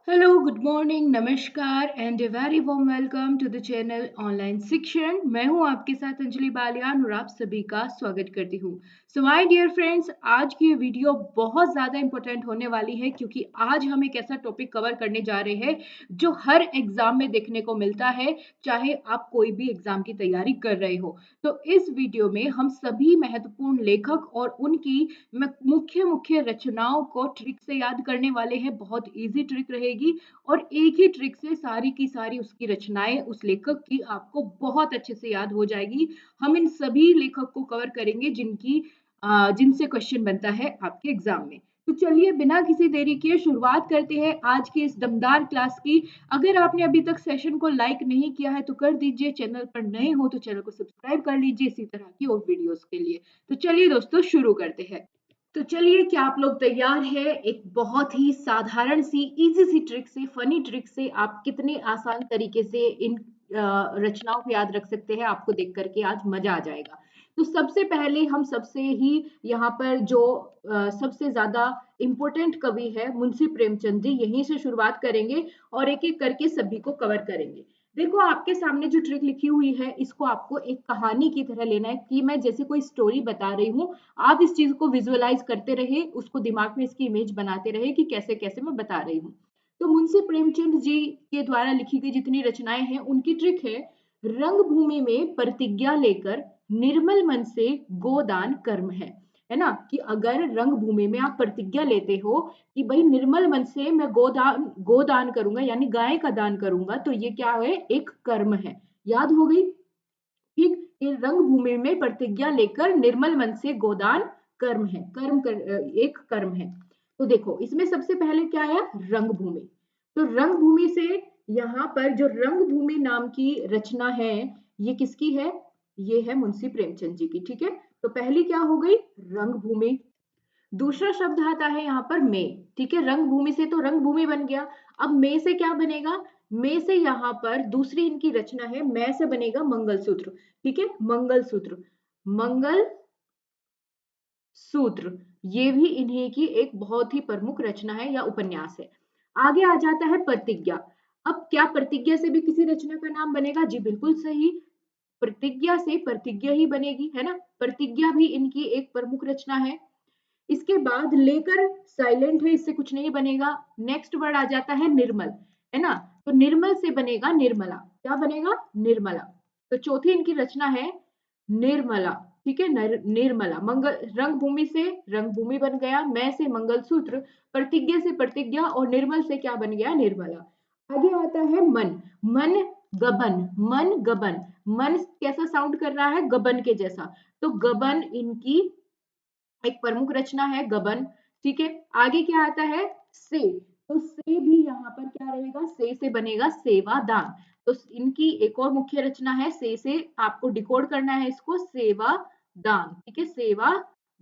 Hello, good morning, नमस्कार and a very warm welcome to the channel online शिक्षण। मैं हूं आपके साथ अंजलि बालियान और आप सभी का स्वागत करती हूं। सो माय डियर फ्रेंड्स, आज की ये वीडियो बहुत ज़्यादा इंपॉर्टेंट होने वाली है क्योंकि आज हम एक ऐसा टॉपिक कवर करने जा रहे हैं जो हर एग्जाम में देखने को मिलता है, चाहे आप कोई भी एग्जाम की तैयारी कर रहे हो। तो इस वीडियो में हम सभी महत्वपूर्ण लेखक और उनकी मुख्य मुख्य रचनाओं को ट्रिक से याद करने वाले हैं। बहुत इजी ट्रिक रहेगी और एक ही ट्रिक से सारी की सारी उसकी रचनाएं उस लेखक की आपको बहुत अच्छे से याद हो जाएगी। हम इन सभी लेखक को कवर करेंगे जिनसे क्वेश्चन बनता है आपके एग्जाम में। तो चलिए बिना किसी देरी के शुरुआत करते हैं आज की इस दमदार क्लास की। अगर आपने अभी तक सेशन को लाइक नहीं किया है तो कर दीजिए, चैनल पर नए हो तो चैनल को सब्सक्राइब कर लीजिए इसी तरह की और वीडियोस के लिए। तो चलिए दोस्तों शुरू करते हैं। तो चलिए, क्या आप लोग तैयार हैं? एक बहुत ही साधारण सी इजी सी ट्रिक से, फनी ट्रिक से आप कितने आसान तरीके से इन रचनाओं को याद रख सकते हैं, आपको देख करके आज मजा आ जाएगा। तो सबसे पहले हम सबसे ही यहाँ पर जो सबसे ज्यादा इम्पोर्टेंट कवि है मुंशी प्रेमचंद जी, यहीं से शुरुआत करेंगे और एक एक करके सभी को कवर करेंगे। देखो, आपके सामने जो ट्रिक लिखी हुई है इसको आपको एक कहानी की तरह लेना है कि मैं जैसे कोई स्टोरी बता रही हूँ, आप इस चीज को विजुअलाइज करते रहे, उसको दिमाग में इसकी इमेज बनाते रहे कि कैसे कैसे मैं बता रही हूँ। तो मुंशी प्रेमचंद जी के द्वारा लिखी गई जितनी रचनाएं हैं उनकी ट्रिक है, रंगभूमि में प्रतिज्ञा लेकर निर्मल मन से गोदान कर्म है ना। कि अगर रंगभूमि में आप प्रतिज्ञा लेते हो कि भाई निर्मल मन से मैं गोदान करूंगा यानी गाय का दान करूंगा, तो ये क्या है? एक कर्म है। याद हो गई? ठीक, ये रंगभूमि में प्रतिज्ञा लेकर निर्मल मन से गोदान कर्म है। एक कर्म है। तो देखो, इसमें सबसे पहले क्या है? रंगभूमि। तो रंगभूमि से यहाँ पर जो रंगभूमि नाम की रचना है, ये किसकी है? ये है मुंशी प्रेमचंद जी की। ठीक है, तो पहली क्या हो गई? रंगभूमि। दूसरा शब्द आता है यहाँ पर में। ठीक है, रंगभूमि से तो रंगभूमि बन गया। अब में से क्या बनेगा? में से यहाँ पर दूसरी इनकी रचना है, में से बनेगा मंगलसूत्र। ठीक है, मंगलसूत्र। मंगल सूत्र, ये भी इन्हीं की एक बहुत ही प्रमुख रचना है या उपन्यास है। आगे आ जाता है प्रतिज्ञा। अब क्या प्रतिज्ञा से भी किसी रचना का नाम बनेगा? जी बिल्कुल सही, प्रतिज्ञा से प्रतिज्ञा ही बनेगी, है ना। प्रतिज्ञा भी इनकी एक प्रमुख रचना है। इसके बाद लेकर साइलेंट है, इससे कुछ नहीं बनेगा। नेक्स्ट वर्ड आ जाता है निर्मल, है ना। तो निर्मल से बनेगा निर्मला। क्या बनेगा? निर्मला। तो चौथी इनकी रचना है निर्मला। ठीक है, निर्मला। मंगल, रंगभूमि से रंगभूमि बन गया, मैं से मंगलसूत्र, प्रतिज्ञा से प्रतिज्ञा और निर्मल से क्या बन गया? निर्मला। आगे आता है मन। मन गबन, मन गबन। मन कैसा साउंड कर रहा है? गबन के जैसा। तो गबन इनकी एक प्रमुख रचना है, गबन। ठीक है, आगे क्या आता है? से। तो से भी यहाँ पर क्या रहेगा? से बनेगा सेवादान। तो इनकी एक और मुख्य रचना है, से आपको डिकोड करना है इसको, सेवा दान। ठीक है, सेवा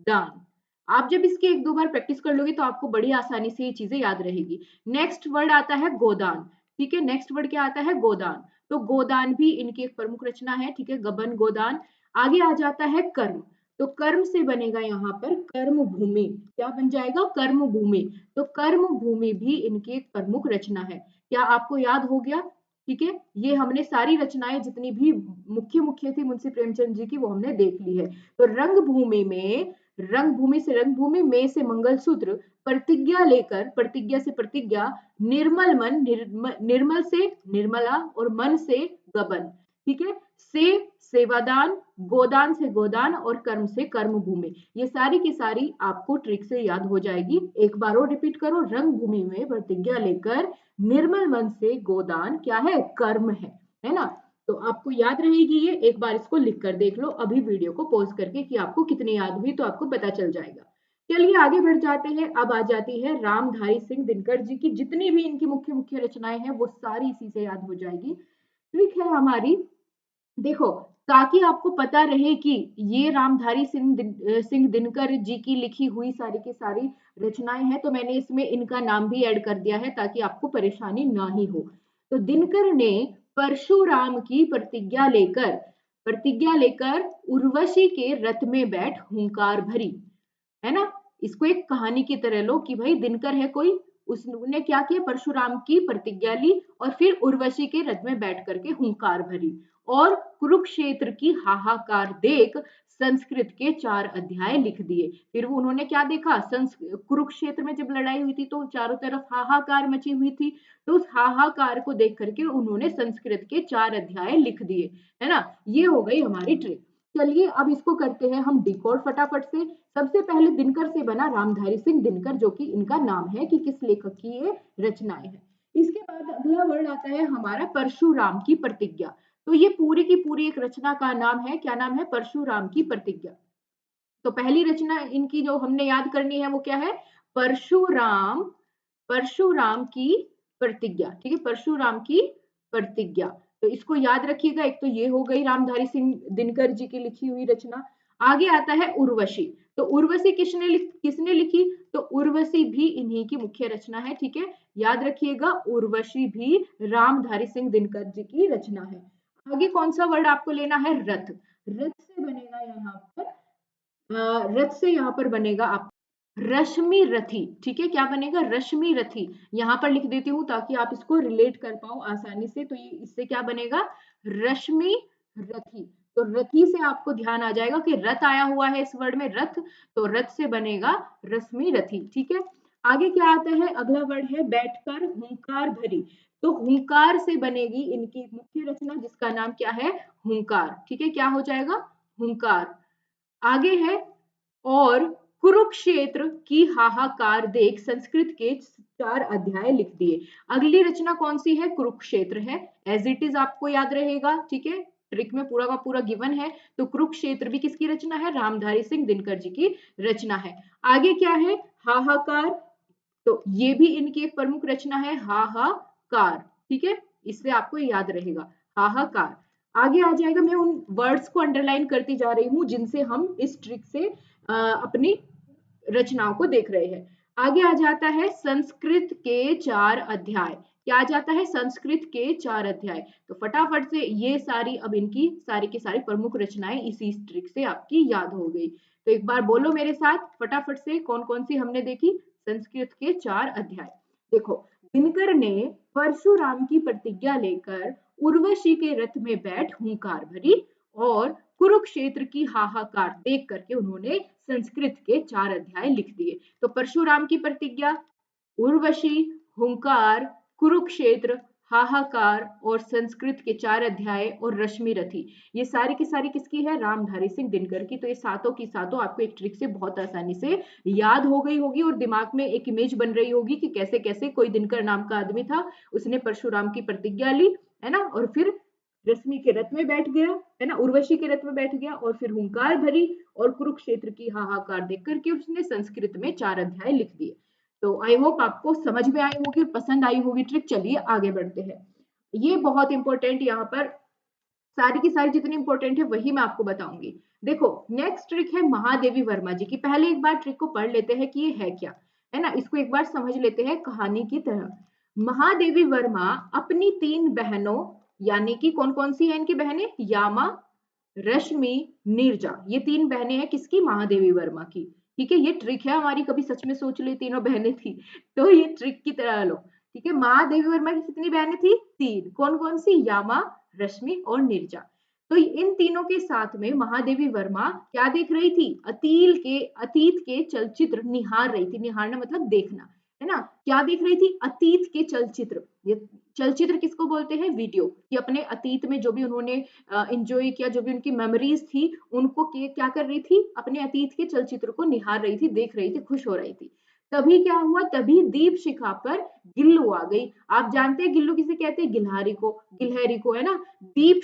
दान। आप जब इसकी एक दो बार प्रैक्टिस कर लोगे तो आपको बड़ी आसानी से ये चीजें याद रहेगी। नेक्स्ट वर्ड आता है गोदान। ठीक है, नेक्स्ट वर्ड क्या आता है? गोदान। तो गोदान भी इनकी एक प्रमुख रचना है। ठीक है, गबन, गोदान। आगे आ जाता है कर्म। तो कर्म से बनेगा यहाँ पर कर्म भूमि। क्या बन जाएगा? कर्म भूमि। तो कर्म भूमि भी इनकी एक प्रमुख रचना है। क्या आपको याद हो गया? ठीक है, ये हमने सारी रचनाएं जितनी भी मुख्य मुख्य थी मुंशी प्रेमचंद जी की वो हमने देख ली है। तो रंगभूमि में, रंगभूमि से रंगभूमि, में से मंगलसूत्र, प्रतिज्ञा लेकर, प्रतिज्ञा से प्रतिज्ञा, निर्मल मन, निर्मल से निर्मला और मन से गबन। ठीक है, से सेवादान, गोदान से गोदान और कर्म से कर्म भूमि। ये सारी की सारी आपको ट्रिक से याद हो जाएगी। एक बार और रिपीट करो, रंग भूमि में प्रतिज्ञा लेकर निर्मल मन से गोदान क्या है? कर्म है ना। तो आपको याद रहेगी ये, एक बार इसको लिख कर देख लो अभी वीडियो को पॉज करके कि आपको कितनी याद हुई, तो आपको पता चल जाएगा। चलिए आगे बढ़ जाते हैं। अब आ जाती है रामधारी सिंह दिनकर जी की जितनी भी इनकी मुख्य मुख्य रचनाएं हैं वो सारी इसी से याद हो जाएगी। ट्रिक है हमारी, देखो, ताकि आपको पता रहे कि ये रामधारी सिंह दिनकर जी की लिखी हुई सारी की सारी रचनाएं हैं, तो मैंने इसमें इनका नाम भी ऐड कर दिया है ताकि आपको परेशानी ना ही हो। तो दिनकर ने परशुराम की प्रतिज्ञा लेकर उर्वशी के रथ में बैठ हुंकार भरी, है ना। इसको एक कहानी की तरह लो कि भाई दिनकर है कोई, उसने क्या किया, परशुराम की प्रतिज्ञा ली और फिर उर्वशी के रथ में बैठ करके हुंकार भरी और कुरुक्षेत्र की हाहाकार देख संस्कृत के 4 अध्याय लिख दिए। फिर उन्होंने क्या देखा, कुरुक्षेत्र में जब लड़ाई हुई थी तो चारों तरफ हाहाकार मची हुई थी, तो उस हाहाकार को देख करके उन्होंने संस्कृत के 4 अध्याय लिख दिए, है ना। ये हो गई हमारी ट्रिक। चलिए अब इसको करते हैं हम डिकोड फटाफट से। सबसे पहले दिनकर से बना रामधारी सिंह दिनकर, जो कि इनका नाम है कि किस लेखक की ये रचनाएं हैं। इसके बाद अगला वर्ड आता है हमारा परशुराम की प्रतिज्ञा। तो ये पूरी की पूरी एक रचना का नाम है, क्या नाम है, परशुराम की प्रतिज्ञा। तो पहली रचना इनकी जो हमने याद करनी है वो क्या है, परशुराम, परशुराम की प्रतिज्ञा। ठीक है, परशुराम की प्रतिज्ञा। तो इसको याद रखिएगा। एक तो ये हो गई रामधारी सिंह दिनकर जी की लिखी हुई रचना। आगे आता है उर्वशी। तो उर्वशी किसने लिखी, तो उर्वशी भी इन्हीं की मुख्य रचना है। ठीक है, याद रखिएगा, उर्वशी भी रामधारी सिंह दिनकर जी की रचना है। आगे कौन सा वर्ड आपको लेना है, रथ। रथ से बनेगा यहाँ पर, रथ से यहाँ पर बनेगा आप रश्मि रथी। ठीक है, क्या बनेगा, रश्मि रथी। यहाँ पर लिख देती हूँ ताकि आप इसको रिलेट कर पाओ आसानी से। तो ये इससे क्या बनेगा, रश्मि रथी। तो रथी से आपको ध्यान आ जाएगा कि रथ आया हुआ है इस वर्ड में, रथ, तो रथ से बनेगा रश्मि रथी। ठीक है, आगे क्या आता है, अगला वर्ड है बैठकर हुंकार भरी। तो हुंकार से बनेगी इनकी मुख्य रचना, जिसका नाम क्या है, हुंकार। ठीक है, क्या हो जाएगा, हुंकार। आगे है और कुरुक्षेत्र की हाहाकार देख संस्कृत के 4 अध्याय लिख दिए। अगली रचना कौन सी है, कुरुक्षेत्र है। एज इट इज आपको याद रहेगा। ठीक है, ट्रिक में पूरा का पूरा गिवन है। तो कुरुक्षेत्र भी किसकी रचना है, रामधारी सिंह दिनकर जी की रचना है। आगे क्या है, हाहाकार। तो ये भी इनकी एक प्रमुख रचना है, हाहाकार। ठीक है, इससे आपको याद रहेगा, हाहाकार। आगे आ जाएगा, मैं उन वर्ड्स को अंडरलाइन करती जा रही हूं जिनसे हम इस ट्रिक से अपनी रचनाओं को देख रहे हैं। आगे आ जाता है संस्कृत के 4 अध्याय। क्या आ जाता है, संस्कृत के 4 अध्याय। तो फटाफट से ये सारी अब इनकी सारी की सारी प्रमुख रचनाएं इसी ट्रिक से आपकी याद हो गई। तो एक बार बोलो मेरे साथ फटाफट से, कौन कौन सी हमने देखी, संस्कृत के 4 अध्याय। देखो, दिनकर ने परशुराम की प्रतिज्ञा लेकर उर्वशी के रथ में बैठ हुंकार भरी और कुरुक्षेत्र की हाहाकार देख करके उन्होंने संस्कृत के 4 अध्याय लिख दिए। तो परशुराम की प्रतिज्ञा, उर्वशी, हुंकार, कुरुक्षेत्र, हाहाकार और संस्कृत के 4 अध्याय और रश्मि रथी, ये सारी की सारी किसकी है, रामधारी सिंह दिनकर की। तो ये सातों की सातों आपको एक ट्रिक से बहुत आसानी से याद हो गई होगी और दिमाग में एक इमेज बन रही होगी कि कैसे कैसे कोई दिनकर नाम का आदमी था, उसने परशुराम की प्रतिज्ञा ली, है ना, और फिर रश्मि के रथ में बैठ गया, है ना, उर्वशी के रथ में बैठ गया और फिर हुंकार भरी और कुरुक्षेत्र की हाहाकार देख करके उसने संस्कृत में 4 अध्याय लिख दिए। तो आई होप आपको समझ में आई होगी, पसंद आई होगी ट्रिक। चलिए आगे बढ़ते हैं। ये बहुत इंपॉर्टेंट, यहाँ पर सारी की सारी जितनी इंपॉर्टेंट है वही मैं आपको बताऊंगी। देखो, नेक्स्ट ट्रिक है महादेवी वर्मा जी की। पहले एक बार ट्रिक को पढ़ लेते हैं कि ये है क्या, है ना, इसको एक बार समझ लेते हैं कहानी की तरह। महादेवी वर्मा अपनी 3 बहनों, यानी कि कौन कौन सी है इनकी बहनें, यामा, रश्मि, नीरजा, ये 3 बहनें हैं किसकी, महादेवी वर्मा की। ठीक है, ये ट्रिक है हमारी, कभी सच में सोच ले तीनों बहनें थी तो ये ट्रिक की तरह लो। ठीक है, महादेवी वर्मा की कितनी बहनें थी, 3। कौन कौन सी, यामा, रश्मि और नीरजा। तो इन तीनों के साथ में महादेवी वर्मा क्या देख रही थी, अतीत के चलचित्र निहार रही थी। निहारना मतलब देखना, है ना। क्या देख रही थी, अतीत के चलचित्र। ये चलचित्र किसको बोलते हैं, वीडियो, कि अपने अतीत में जो भी उन्होंने एंजॉय किया, जो भी उनकी मेमोरीज थी, उनको क्या कर रही थी, अपने अतीत के चलचित्र को निहार रही थी, देख रही थी, खुश हो रही थी। तभी क्या हुआ, तभी दीप शिखा पर गिल्लू आ गई। आप जानते हैं गिल्लू किसे कहते हैं, गिलहरी को, है ना। दीप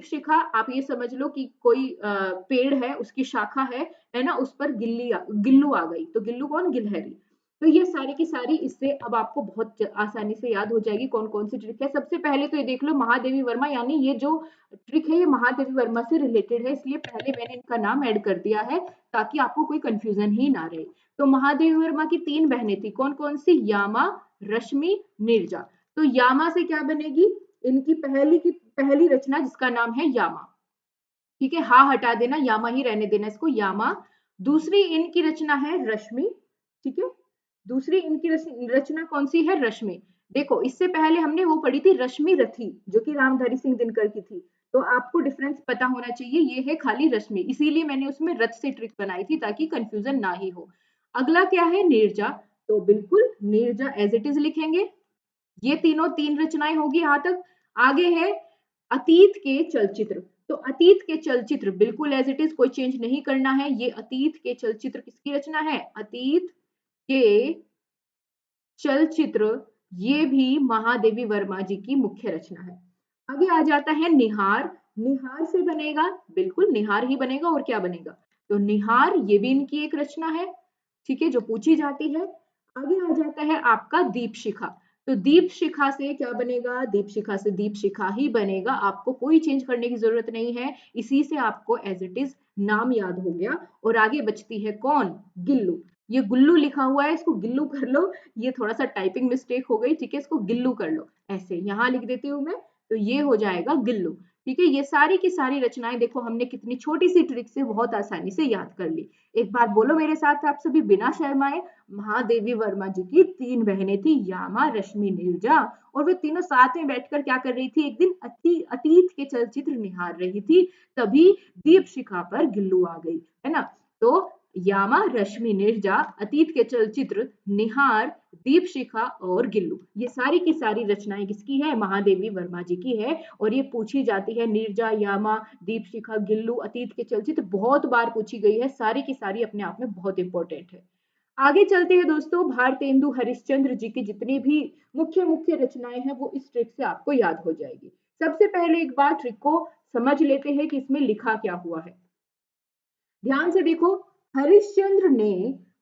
शिखा आप ये समझ लो कि कोई पेड़ है, उसकी शाखा है ना, उस पर गिल्लू आ गई। तो गिल्लू कौन, गिलहरी। तो ये सारी की सारी इससे अब आपको बहुत आसानी से याद हो जाएगी कौन कौन सी ट्रिक है। सबसे पहले तो ये देख लो, महादेवी वर्मा, यानी ये जो ट्रिक है ये महादेवी वर्मा से रिलेटेड है, इसलिए पहले मैंने इनका नाम ऐड कर दिया है ताकि आपको कोई कंफ्यूजन ही ना रहे। तो महादेवी वर्मा की 3 बहनें थी, कौन कौन सी, यामा, रश्मि, नीरजा। तो यामा से क्या बनेगी, इनकी पहली रचना जिसका नाम है यामा। ठीक है, हा हटा देना, यामा ही रहने देना इसको, यामा। दूसरी इनकी रचना है रश्मि। ठीक है, दूसरी इनकी रचना कौन सी है? रश्मि। देखो इससे पहले हमने वो पढ़ी थी रश्मि रथी, जो कि रामधारी सिंह दिनकर की थी। तो आपको डिफरेंस पता होना चाहिए, ये है खाली रश्मि, इसीलिए मैंने उसमें रथ से ट्रिक बनाई थी ताकि कंफ्यूजन ना ही हो। अगला क्या है? नीरजा। तो बिल्कुल नीरजा एज इट इज लिखेंगे। ये तीनों तीन रचनाएं होगी यहां तक। आगे है अतीत के चलचित्र। तो अतीत के चलचित्र बिल्कुल एज इट इज, कोई चेंज नहीं करना है। ये अतीत के चलचित्र किसकी रचना है? अतीत के चलचित्र, ये भी महादेवी वर्मा जी की मुख्य रचना है। आगे आ जाता है निहार। निहार से बनेगा, बिल्कुल निहार ही बनेगा, और क्या बनेगा? तो निहार ये भी इनकी एक रचना है, ठीक है, जो पूछी जाती है। आगे आ जाता है आपका दीप शिखा। तो दीप शिखा से क्या बनेगा? दीप शिखा से दीप शिखा ही बनेगा, आपको कोई चेंज करने की जरूरत नहीं है, इसी से आपको एज इट इज नाम याद हो गया। और आगे बचती है कौन? गिल्लू। ये गुल्लू लिखा हुआ है, इसको गिल्लू कर लो, ये थोड़ा सा टाइपिंग मिस्टेक हो गई, ठीक है, इसको गिल्लू कर लो, ऐसे यहां लिख देती हूँ मैं, तो ये हो जाएगा गिल्लू। ठीक है, ये सारी की सारी रचनाएं देखो हमने कितनी छोटी सी ट्रिक से बहुत आसानी से याद कर ली। एक बार बोलो मेरे साथ आप सभी बिना शर्माए, महादेवी वर्मा जी की तीन बहनें थी, यामा, रश्मि, नीरजा, और वे तीनों साथ में बैठकर क्या कर रही थी? एक दिन अतीत के चलचित्र निहार रही थी, तभी दीप शिखा पर गिल्लू आ गई, है ना। तो यामा, रश्मि, नीरजा, अतीत के चलचित्र, निहार, दीप शिखा और गिल्लू, ये सारी की सारी रचनाएं किसकी है? महादेवी वर्मा जी की है। और ये पूछी जाती है, नीरजा, यामा, दीप शिखा, गिल्लू, अतीत के चलचित्र, बहुत बार पूछी गई है, सारी की सारी अपने आप में बहुत इंपॉर्टेंट है। आगे चलते हैं दोस्तों, भारतेंदु हरिश्चंद्र जी की जितनी भी मुख्य मुख्य रचनाएं हैं वो इस ट्रिक से आपको याद हो जाएगी। सबसे पहले एक बार ट्रिक को समझ लेते हैं कि इसमें लिखा क्या हुआ है। ध्यान से देखो, हरिश्चंद्र ने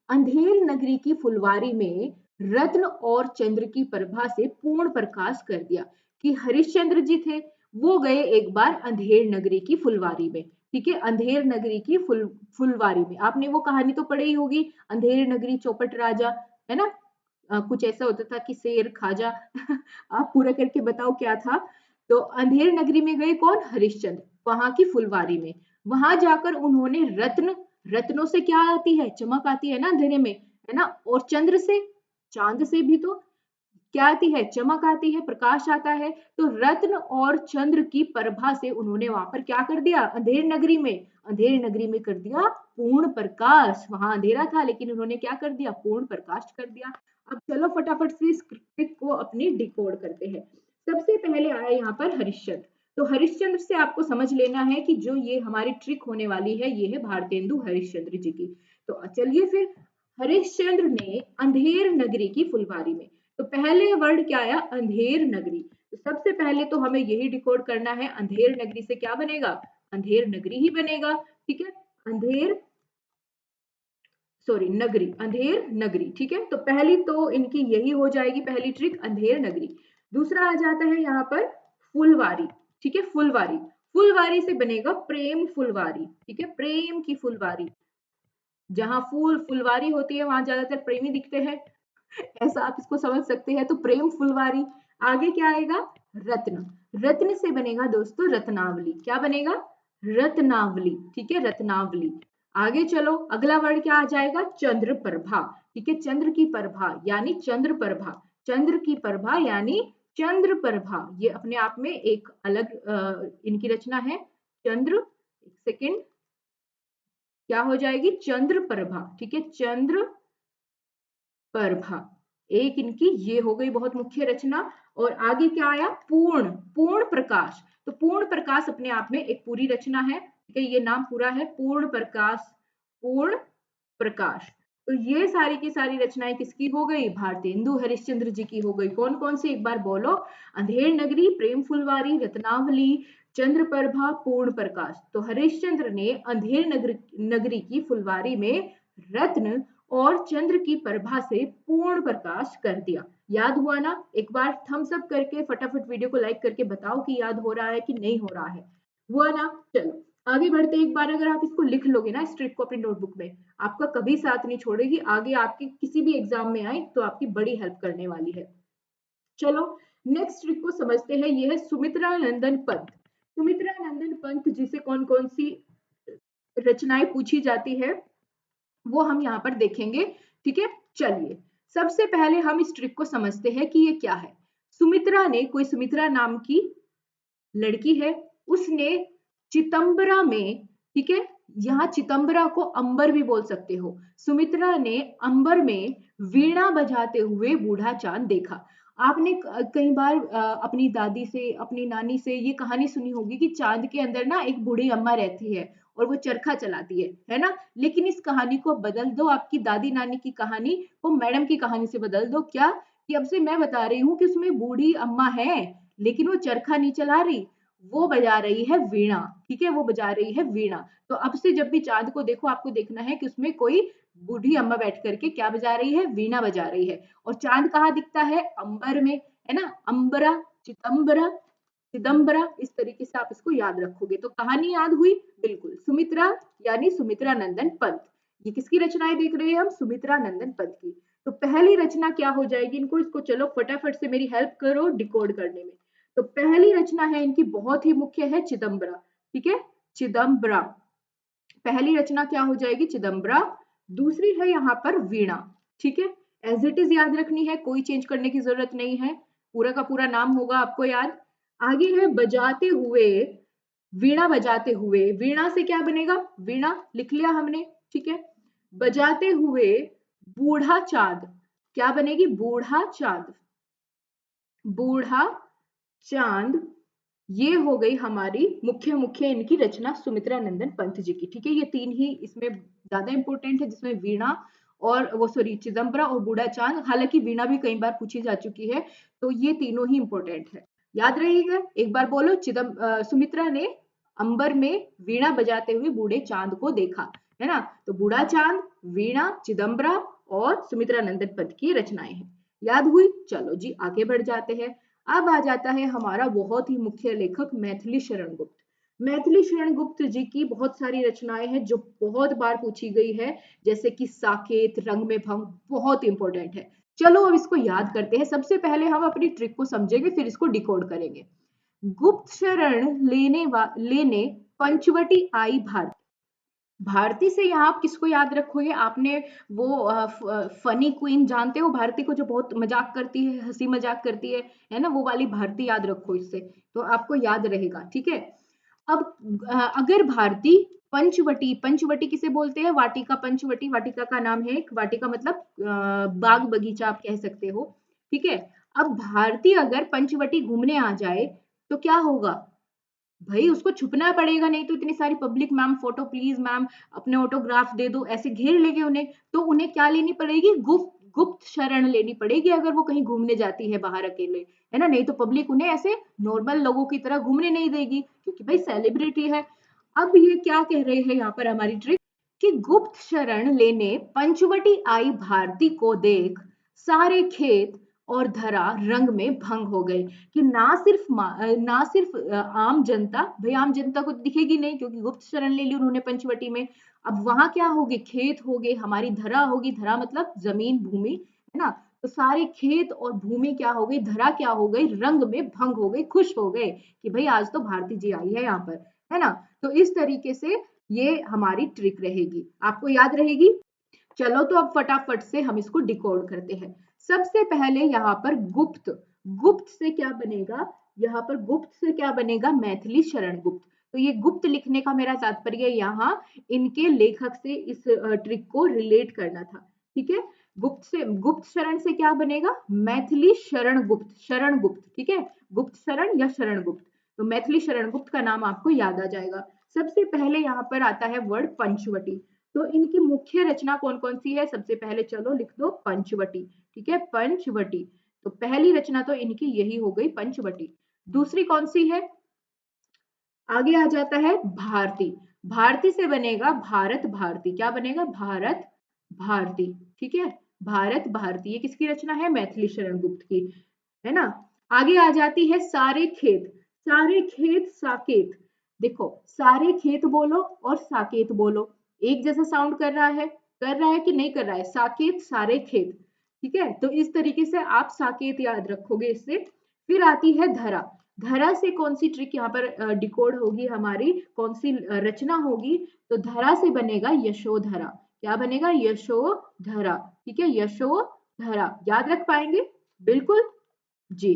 अंधेर नगरी की फुलवारी में रत्न और चंद्र की प्रभा से पूर्ण प्रकाश कर दिया। कि हरिश्चंद्र जी थे, वो गए एक बार अंधेर नगरी की फुलवारी में, ठीक है, अंधेर नगरी की फुलवारी में। आपने वो कहानी तो पढ़ी ही होगी, अंधेर नगरी चौपट राजा, है ना। कुछ ऐसा होता था कि शेर खाजा आप पूरा करके बताओ क्या था। तो अंधेर नगरी में गए कौन? हरिश्चंद्र, वहां की फुलवारी में। वहां जाकर उन्होंने रत्न, रत्नों से क्या आती है? चमक आती है ना अंधेरे में, है ना। और चंद्र से, चांद से भी तो क्या आती है? चमक आती है, प्रकाश आता है। तो रत्न और चंद्र की प्रभा से उन्होंने वहां पर क्या कर दिया? अंधेर नगरी में, अंधेर नगरी में कर दिया पूर्ण प्रकाश। वहां अंधेरा था लेकिन उन्होंने क्या कर दिया? पूर्ण प्रकाश कर दिया। अब चलो फटाफट से इस ट्रिक को अपनी डिकोड करते हैं। सबसे पहले आया यहाँ पर हरिश्चंद्र। तो हरिश्चंद्र से आपको समझ लेना है कि जो ये हमारी ट्रिक होने वाली है ये है भारतेंदु हरिश्चंद्र जी की। तो चलिए फिर, हरिश्चंद्र ने अंधेर नगरी की फुलवारी में, तो पहले वर्ड क्या आया? अंधेर नगरी। तो सबसे पहले तो हमें यही डिकोड करना है, अंधेर नगरी से क्या बनेगा? अंधेर नगरी ही बनेगा, ठीक है। अंधेर, सॉरी नगरी, अंधेर नगरी, ठीक है। तो पहली तो इनकी यही हो जाएगी पहली ट्रिक, अंधेर नगरी। दूसरा आ जाता है यहाँ पर फुलवारी, ठीक है, फुलवारी। फुलवारी से बनेगा प्रेम फुलवारी, ठीक है, प्रेम की फुलवारी। जहां फुलवारी होती है वहां ज्यादातर प्रेमी दिखते हैं, ऐसा आप इसको समझ सकते हैं। तो प्रेम फुलवारी। आगे क्या आएगा? रत्न। रत्न से बनेगा दोस्तों रत्नावली। क्या बनेगा? रत्नावली, ठीक है, रत्नावली। आगे चलो, अगला वर्ड क्या आ जाएगा? चंद्र प्रभा, ठीक है, चंद्र की प्रभा यानी चंद्र प्रभा। चंद्र की प्रभा यानी चंद्र प्रभा, ये अपने आप में एक अलग इनकी रचना है। चंद्र, एक सेकेंड, क्या हो जाएगी? चंद्र प्रभा, ठीक है, चंद्र प्रभा, एक इनकी ये हो गई बहुत मुख्य रचना। और आगे क्या आया? पूर्ण, पूर्ण प्रकाश। तो पूर्ण प्रकाश अपने आप में एक पूरी रचना है, ठीक है, ये नाम पूरा है, पूर्ण प्रकाश, पूर्ण प्रकाश। तो ये सारी की सारी रचनाएं किसकी हो गई? भारतेंदु हरिश्चंद्र जी की हो गई। कौन कौन सी एक बार बोलो? अंधेर नगरी, प्रेम फुलवारी, रत्नावली, चंद्र प्रभा, पूर्ण प्रकाश। तो हरिश्चंद्र ने अंधेर नगरी की फुलवारी में रत्न और चंद्र की प्रभा से पूर्ण प्रकाश कर दिया। याद हुआ ना? एक बार थम्स अप करके फटाफट वीडियो को लाइक करके बताओ कि याद हो रहा है कि नहीं हो रहा है। हुआ ना? चलो आगे बढ़ते, एक बार अगर आप इसको लिख लोगे ना, इस ट्रिक को अपनी नोटबुक में, आपका कभी साथ नहीं छोड़ेगी, आगे आपके किसी भी एग्जाम में आए तो आपकी बड़ी हेल्प करने वाली है। चलो नेक्स्ट ट्रिक को समझते हैं, ये है सुमित्रा नंदन पंत। सुमित्रा नंदन पंत जी से कौन कौन सी रचनाएं पूछी जाती है वो हम यहाँ पर देखेंगे, ठीक है। चलिए सबसे पहले हम इस ट्रिक को समझते हैं कि ये क्या है। सुमित्रा ने, कोई सुमित्रा नाम की लड़की है, उसने चितंबरा में, ठीक है, यहाँ चितंबरा को अंबर भी बोल सकते हो, सुमित्रा ने अंबर में वीणा बजाते हुए बूढ़ा चांद देखा। आपने कई बार अपनी दादी से, अपनी नानी से ये कहानी सुनी होगी कि चांद के अंदर ना एक बूढ़ी अम्मा रहती है और वो चरखा चलाती है ना। लेकिन इस कहानी को बदल दो, आपकी दादी नानी की कहानी को मैडम की कहानी से बदल दो। क्या कि अब से मैं बता रही हूँ कि उसमें बूढ़ी अम्मा है, लेकिन वो चरखा नहीं चला रही, वो बजा रही है वीणा, ठीक है, वो बजा रही है वीणा। तो अब से जब भी चांद को देखो, आपको देखना है कि उसमें कोई बूढ़ी अम्मा बैठ करके क्या बजा रही है, वीणा बजा रही है। और चांद कहाँ दिखता है, अंबर में, है ना, अंबरा, चितंबरा, चिदंबरा, इस तरीके से आप इसको याद रखोगे। तो कहानी याद हुई, बिल्कुल, सुमित्रा यानी सुमित्रा नंदन पंत। ये किसकी रचनाएं देख रहे हैं हम, सुमित्रा नंदन पंत की। तो पहली रचना क्या हो जाएगी, इनको, इसको चलो फटाफट से मेरी हेल्प करो डिकोड करने में। तो पहली रचना है इनकी, बहुत ही मुख्य है, चिदंबरा, ठीक है, चिदंबरा, पहली रचना क्या हो जाएगी, चिदंबरा। दूसरी है यहाँ पर वीणा, ठीक है, एज इट इज याद रखनी है, कोई चेंज करने की जरूरत नहीं है, पूरा का पूरा नाम होगा आपको याद। आगे है बजाते हुए, वीणा बजाते हुए, वीणा से क्या बनेगा, वीणा लिख लिया हमने, ठीक है, बजाते हुए बूढ़ा चांद, क्या बनेगी, बूढ़ा चांद, बूढ़ा चांद। ये हो गई हमारी मुख्य मुख्य इनकी रचना सुमित्रा नंदन पंत जी की, ठीक है। ये तीन ही इसमें ज्यादा इंपॉर्टेंट है, जिसमें वीणा और वो सॉरी चिदंबरा और बूढ़ा चांद, हालांकि वीणा भी कई बार पूछी जा चुकी है, तो ये तीनों ही इंपॉर्टेंट है, याद रहेगा। एक बार बोलो, सुमित्रा ने अंबर में वीणा बजाते हुए बूढ़े चांद को देखा, है ना। तो बूढ़ा चांद, वीणा, चिदंबरा और सुमित्रा नंदन पंत की रचनाएं हैं, याद हुई। चलो जी आगे बढ़ जाते हैं। अब आ जाता है हमारा बहुत ही मुख्य लेखक मैथिली शरण गुप्त। मैथिली शरण गुप्त जी की बहुत सारी रचनाएं हैं जो बहुत बार पूछी गई है, जैसे कि साकेत, रंग में भंग, बहुत इंपॉर्टेंट है। चलो अब इसको याद करते हैं। सबसे पहले हम अपनी ट्रिक को समझेंगे, फिर इसको डिकोड करेंगे। गुप्त शरण लेने पंचवटी आई भारती। भारती से यहाँ आप किसको याद रखोगे, आपने वो फनी क्वीन जानते हो भारती को, जो बहुत मजाक करती है, हंसी मजाक करती है ना, वो वाली भारती याद रखो इससे, तो आपको याद रहेगा, ठीक है। अब अगर भारती पंचवटी, पंचवटी किसे बोलते हैं, वाटिका, पंचवटी वाटिका का नाम है, वाटिका मतलब बाग बगीचा आप कह सकते हो, ठीक है। अब भारती अगर पंचवटी घूमने आ जाए तो क्या होगा, भाई उसको छुपना पड़ेगा, नहीं तो इतनी सारी public, ma'am photo please, ma'am अपने ऑटोग्राफ दे दो, ऐसे घेर लेंगे उन्हें। तो उन्हें क्या लेनी पड़ेगी, गुप्त शरण लेनी पड़ेगी, अगर वो कहीं घूमने जाती है बाहर अकेले, है ना। नहीं तो पब्लिक उन्हें ऐसे नॉर्मल लोगों की तरह घूमने नहीं देगी, क्योंकि भाई सेलिब्रिटी है। अब ये क्या कह रहे हैं यहाँ पर हमारी ट्रिक, कि गुप्त शरण लेने पंचवटी आई भारती को देख सारे खेत और धरा रंग में भंग हो गए। कि ना सिर्फ आम जनता, भाई आम जनता को दिखेगी नहीं क्योंकि गुप्त शरण ले ली उन्होंने पंचवटी में। अब वहां क्या होगी, खेत होगे, हमारी धरा होगी, धरा मतलब जमीन, भूमि, है ना। तो सारे खेत और भूमि क्या हो गई, धरा क्या हो गई, रंग में भंग हो गई, खुश हो गए कि भाई आज तो भारती जी आई है यहाँ पर, है ना। तो इस तरीके से ये हमारी ट्रिक रहेगी, आपको याद रहेगी। चलो तो अब फटाफट से हम इसको डिकोड करते हैं। सबसे पहले यहाँ पर गुप्त, गुप्त से क्या बनेगा, यहाँ पर गुप्त से क्या बनेगा, मैथिली शरण गुप्त। तो ये गुप्त लिखने का मेरा तात्पर्य यहाँ इनके लेखक से इस ट्रिक को रिलेट करना था, ठीक है। गुप्त से, गुप्त शरण से क्या बनेगा, मैथिली शरण गुप्त, शरण गुप्त, ठीक है, गुप्त शरण या शरण गुप्त। तो मैथिली शरण गुप्त का नाम आपको याद आ जाएगा। सबसे पहले यहाँ पर आता है वर्ड पंचवटी। तो इनकी मुख्य रचना कौन कौन सी है, सबसे पहले चलो लिख दो पंचवटी, ठीक है, पंचवटी। तो पहली रचना तो इनकी यही हो गई, पंचवटी। दूसरी कौन सी है, आगे आ जाता है भारती। भारती से बनेगा भारत भारती, क्या बनेगा, भारत भारती, ठीक है, भारत भारती। ये किसकी रचना है, मैथिली शरण गुप्त की, है ना। आगे आ जाती है सारे खेत, सारे खेत साकेत। देखो सारे खेत बोलो और साकेत बोलो, एक जैसा साउंड कर रहा है कि नहीं कर रहा है, साकेत सारे खेत, ठीक है। तो इस तरीके से आप साकेत याद रखोगे इससे। फिर आती है धरा। धरा से कौन सी ट्रिक यहाँ पर डिकोड होगी हमारी, कौन सी रचना होगी, तो धरा से बनेगा यशोधरा, क्या बनेगा, यशोधरा, ठीक है, यशोधरा। धरा याद रख पाएंगे? बिल्कुल जी,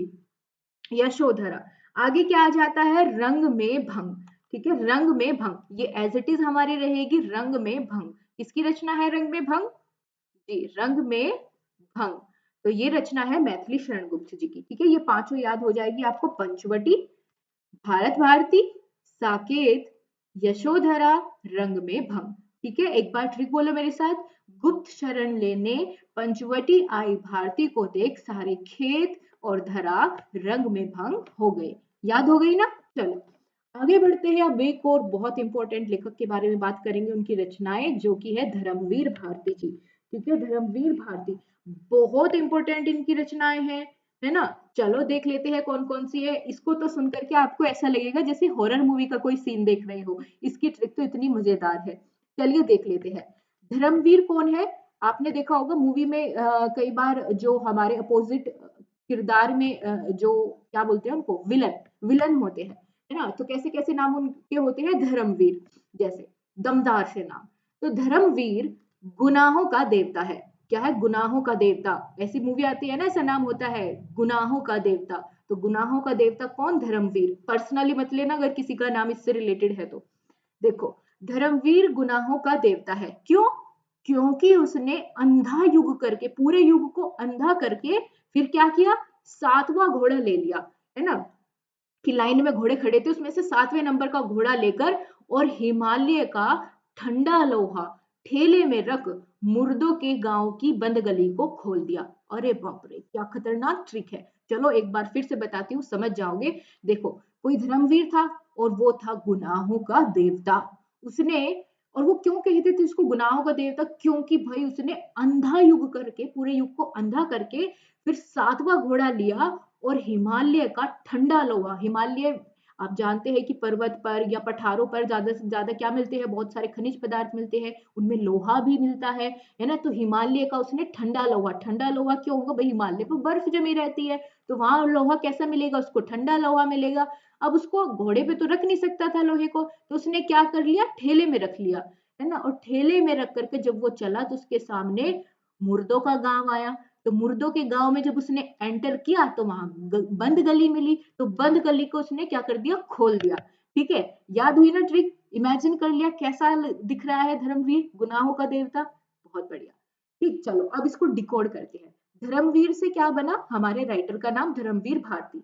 यशोधरा। आगे क्या आ जाता है? रंग में भंग। ठीक है, रंग में भंग ये एज इट इज हमारी रहेगी रंग में भंग। किसकी रचना है रंग में भंग? जी, रंग में भंग। तो ये रचना है मैथिली शरण गुप्त जी की। ठीक है, ये पांचों याद हो जाएगी आपको। पंचवटी, भारत भारती, साकेत, यशोधरा, रंग में भंग। ठीक है, एक बार ट्रिक बोलो मेरे साथ। गुप्त शरण लेने पंचवटी आई भारती को देख सारे खेत और धरा रंग में भंग हो गए। याद हो गई ना? चलो आगे बढ़ते हैं। अब एक और बहुत इंपॉर्टेंट लेखक के बारे में बात करेंगे, उनकी रचनाएं, जो कि है धर्मवीर भारती जी। ठीक है, धर्मवीर भारती बहुत इंपॉर्टेंट इनकी रचनाएं हैं, है ना? चलो देख लेते हैं कौन कौन सी है। इसको तो सुन करके आपको ऐसा लगेगा जैसे हॉरर मूवी का कोई सीन देख रहे हो, इसकी ट्रिक तो इतनी मजेदार है। चलिए देख लेते हैं। धर्मवीर कौन है? आपने देखा होगा मूवी में कई बार जो हमारे अपोजिट किरदार में जो क्या बोलते हैं उनको, विलन विलन होते हैं, है ना? तो कैसे कैसे नाम उनके होते हैं? धर्मवीर, जैसे दमदार से नाम। तो धर्मवीर गुनाहों का देवता है। क्या है? गुनाहों का देवता। ऐसी मूवी आती है ना, ऐसा नाम होता है गुनाहों का देवता। तो गुनाहों का देवता कौन? धर्मवीर। पर्सनली मत लेना अगर किसी का नाम इससे रिलेटेड है तो। देखो, धर्मवीर गुनाहों का देवता है। क्यों? क्योंकि उसने अंधा युग करके, पूरे युग को अंधा करके, फिर क्या किया? सातवां घोड़ा ले लिया, है ना? कि लाइन में घोड़े खड़े थे, उसमें से 7वें नंबर का घोड़ा लेकर और हिमालय का ठंडा लोहा ठेले में रख मुर्दों के गांव की बंद गली को खोल दिया। अरे बाप रे, क्या खतरनाक ट्रिक है। चलो एक बार फिर से बताती हूँ, समझ जाओगे। देखो, कोई धर्मवीर था और वो था गुनाहों का देवता। उसने, और वो क्यों कहते थे उसको गुनाहों का देवता? क्योंकि भाई उसने अंधा युग करके, पूरे युग को अंधा करके, फिर 7वां घोड़ा लिया और हिमालय का ठंडा लोहा, हिमालय आप जानते हैं कि पर्वत पर या पठारों पर ज्यादा से ज्यादा क्या मिलते हैं? बहुत सारे खनिज पदार्थ मिलते हैं, उनमें लोहा भी मिलता है ना? तो हिमालय का उसने ठंडा लोहा, ठंडा लोहा क्यों होगा भाई? हिमालय पर बर्फ जमी रहती है, तो वहां लोहा कैसा मिलेगा उसको? ठंडा लोहा मिलेगा। अब उसको घोड़े पे तो रख नहीं सकता था लोहे को, तो उसने क्या कर लिया? ठेले में रख लिया, है ना? और ठेले में रख करके जब वो चला तो उसके सामने मुर्दों का गांव आया। तो मुर्दों के गांव में जब उसने एंटर किया तो वहां बंद गली मिली, तो बंद गली को उसने क्या कर दिया? खोल दिया। ठीक है, याद हुई ना ट्रिक? इमेजिन कर लिया कैसा दिख रहा है धर्मवीर, गुनाहों का देवता? बहुत बढ़िया। ठीक, चलो अब इसको डिकोड करते हैं। धर्मवीर से क्या बना? हमारे राइटर का नाम धर्मवीर भारती।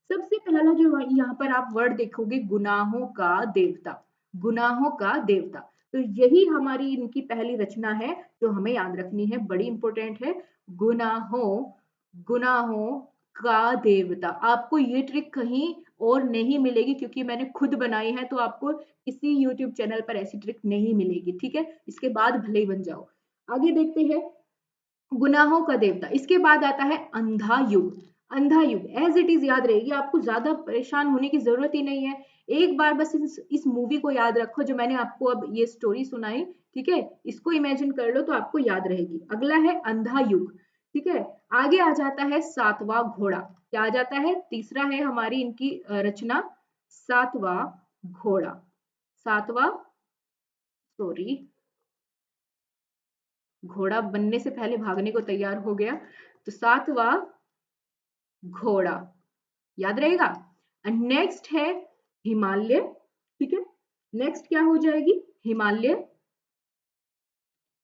सबसे पहला जो यहाँ पर आप वर्ड देखोगे, गुनाहों का देवता, गुनाहों का देवता। तो यही हमारी इनकी पहली रचना है जो हमें याद रखनी है, बड़ी इंपॉर्टेंट है। गुनाहों, गुनाहों का देवता। आपको ये ट्रिक कहीं और नहीं मिलेगी, क्योंकि मैंने खुद बनाई है, तो आपको किसी YouTube चैनल पर ऐसी ट्रिक नहीं मिलेगी। ठीक है, इसके बाद भले ही बन जाओ। आगे देखते हैं, गुनाहों का देवता। इसके बाद आता है अंधा युग। अंधा युग एज इट इज याद रहेगी आपको, ज्यादा परेशान होने की जरूरत ही नहीं है। एक बार बस इस मूवी को याद रखो जो मैंने आपको अब ये स्टोरी सुनाई। ठीक है, इसको इमेजिन कर लो तो आपको याद रहेगी। अगला है अंधा युग। ठीक है, आगे आ जाता है सातवां घोड़ा। क्या आ जाता है? तीसरा है हमारी इनकी रचना, सातवां घोड़ा। सातवां, सॉरी, घोड़ा बनने से पहले भागने को तैयार हो गया। तो सातवां घोड़ा याद रहेगा। एंड नेक्स्ट है हिमालय। ठीक है, नेक्स्ट क्या हो जाएगी? हिमालय।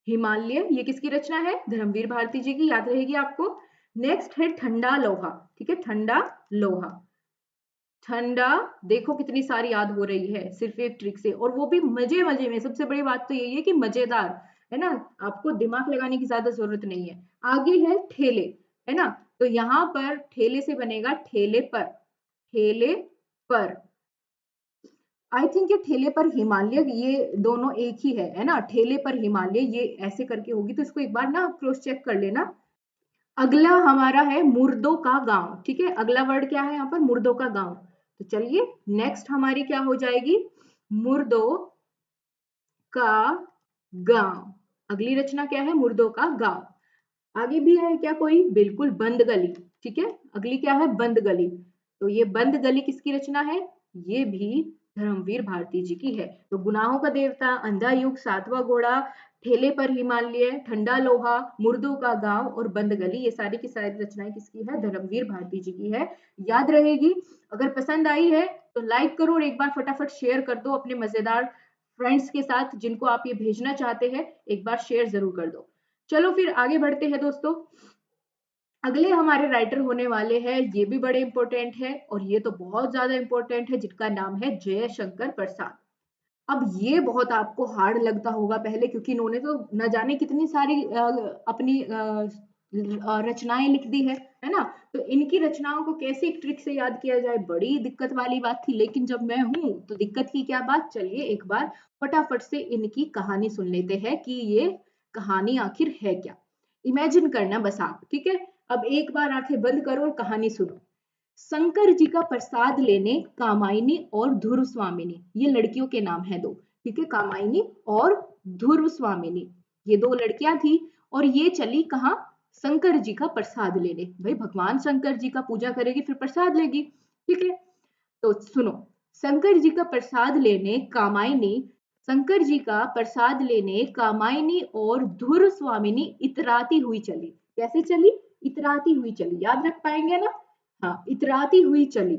हिमालय ये किसकी रचना है? धर्मवीर भारती जी की, याद रहेगी आपको। नेक्स्ट है ठंडा लोहा। ठीक है, ठंडा लोहा। ठंडा, देखो कितनी सारी याद हो रही है सिर्फ एक ट्रिक से, और वो भी मजे मजे में। सबसे बड़ी बात तो यही है कि मजेदार, है ना? आपको दिमाग लगाने की ज्यादा जरूरत नहीं है। आगे है ठेले, है ना? तो यहाँ पर ठेले से बनेगा ठेले पर। ठेले पर, आई थिंक ये ठेले पर हिमालय, ये दोनों एक ही है ना? ठेले पर हिमालय ये ऐसे करके होगी, तो इसको एक बार ना क्रॉस चेक कर लेना। अगला हमारा है मुर्दों का गांव। ठीक है, अगला वर्ड क्या है यहाँ पर? मुर्दों का गांव। तो चलिए नेक्स्ट हमारी क्या हो जाएगी? मुर्दों का गांव। अगली रचना क्या है? मुर्दों का गांव। आगे भी है क्या कोई? बिल्कुल, बंद गली। ठीक है, अगली क्या है? बंद गली। तो ये बंद गली किसकी रचना है? ये भी धर्मवीर भारती जी की है। तो गुनाहों का देवता, अंधा युग, सातवां घोड़ा, ठेले पर हिमालय, ठंडा लोहा, मुर्दों का गांव और बंद गली, ये सारी की सारी रचनाएं किसकी है? धर्मवीर भारती जी की है। याद रहेगी। अगर पसंद आई है तो लाइक करो और एक बार फटाफट शेयर कर दो अपने मजेदार फ्रेंड्स के साथ जिनको आप ये भेजना चाहते हैं, एक बार शेयर जरूर कर दो। चलो फिर आगे बढ़ते हैं दोस्तों। अगले हमारे राइटर होने वाले हैं, ये भी बड़े इंपॉर्टेंट है और ये तो बहुत ज्यादा इंपॉर्टेंट है, जिनका नाम है जयशंकर प्रसाद। अब ये बहुत आपको हार्ड लगता होगा पहले, क्योंकि इन्होंने तो न जाने कितनी सारी अपनी रचनाएं लिख दी है ना। तो इनकी रचनाओं को कैसे एक ट्रिक से याद किया जाए, बड़ी दिक्कत वाली बात थी। लेकिन जब मैं हूं तो दिक्कत की क्या बात, चलिए एक बार फटाफट से इनकी कहानी सुन लेते हैं कि ये कहानी आखिर है क्या। इमेजिन करना बस आप, ठीक है। अब एक बार आंखें बंद करो और कहानी सुनो। शंकर जी का प्रसाद लेने कामायनी और ध्रुव स्वामिनी, ये लड़कियों के नाम है दो, ठीक है, कामायनी और ध्रुव स्वामिनी, ये दो लड़कियां थी। और ये चली कहाँ? शंकर जी का प्रसाद लेने। भाई भगवान शंकर जी का पूजा करेगी फिर प्रसाद लेगी, ठीक है। तो सुनो, शंकर जी का प्रसाद लेने कामायनी, शंकर जी का प्रसाद लेने कामायनी और ध्रुव स्वामिनी इतराती हुई चली। कैसे चली? इतराती हुई चली, याद रख पाएंगे ना? हाँ, इतराती हुई चली।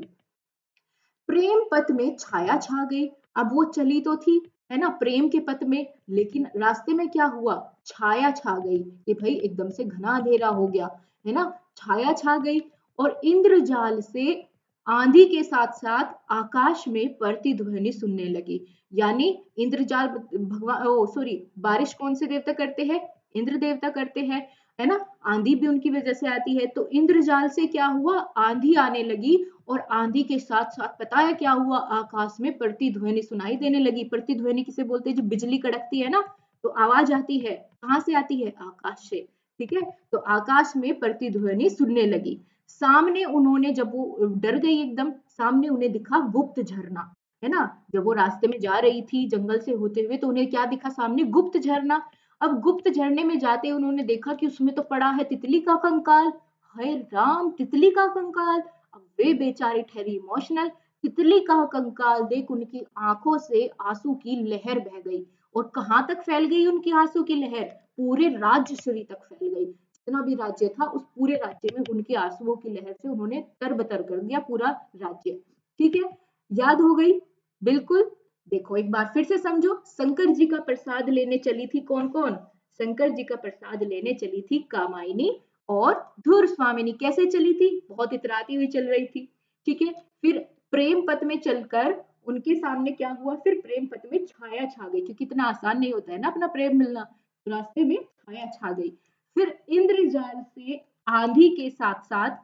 प्रेम पथ में छाया छा गई। अब वो चली तो थी, है ना, प्रेम के पथ में, लेकिन रास्ते में क्या हुआ? छाया छा गई कि भाई एकदम से घना अंधेरा हो गया, है ना, छाया छा गई। और इंद्रजाल से आंधी के साथ साथ आकाश में प्रतिध्वनि सुनने लगी। यानी इंद्रजाल, भगवान, ओ सॉरी, बारिश कौन से देवता करते हैं? इंद्र देवता करते हैं, है ना। आंधी भी उनकी वजह से आती है। तो इंद्रजाल से क्या हुआ? आंधी आने लगी और आंधी के साथ साथ पता है क्या हुआ? आकाश में प्रतिध्वनि सुनाई देने लगी। प्रतिध्वनि किसे बोलते हैं? जब बिजली कड़कती है ना तो आवाज आती है, कहां से आती है? आकाश से, ठीक है। तो आकाश में प्रतिध्वनि सुनने लगी। सामने उन्होंने, जब वो डर गई एकदम, सामने उन्हें दिखा गुप्त झरना, है ना। जब वो रास्ते में जा रही थी जंगल से होते हुए तो उन्हें क्या दिखा? सामने गुप्त झरना। अब गुप्त झरने में जाते उन्होंने देखा कि उसमें तो पड़ा है तितली का कंकाल। हाय राम, तितली का कंकाल! अब वे बेचारी ठहरी इमोशनल। तितली का कंकाल देख उनकी आंखों से आंसू की लहर बह गई। और कहां तक फैल गई उनकी आंसू की लहर? पूरे राज्य श्री तक फैल गई। जितना भी राज्य था उस पूरे राज्य में उनके आंसुओं की लहर से उन्होंने तरबतर कर दिया पूरा राज्य, ठीक है। याद हो गई? बिल्कुल। देखो एक बार फिर से समझो, शंकर जी का प्रसाद लेने चली थी कौन कौन? शंकर जी का प्रसाद लेने चली थी कामायनी और ध्रुव स्वामिनी। कैसे चली थी? बहुत इतराती हुई चल रही थी, ठीक है। फिर प्रेम पथ में चलकर उनके सामने क्या हुआ? फिर प्रेम पथ में छाया छा गई, क्योंकि इतना आसान नहीं होता है ना अपना प्रेम मिलना। तो रास्ते में छाया छा गई। फिर इंद्रजाल से आंधी के साथ साथ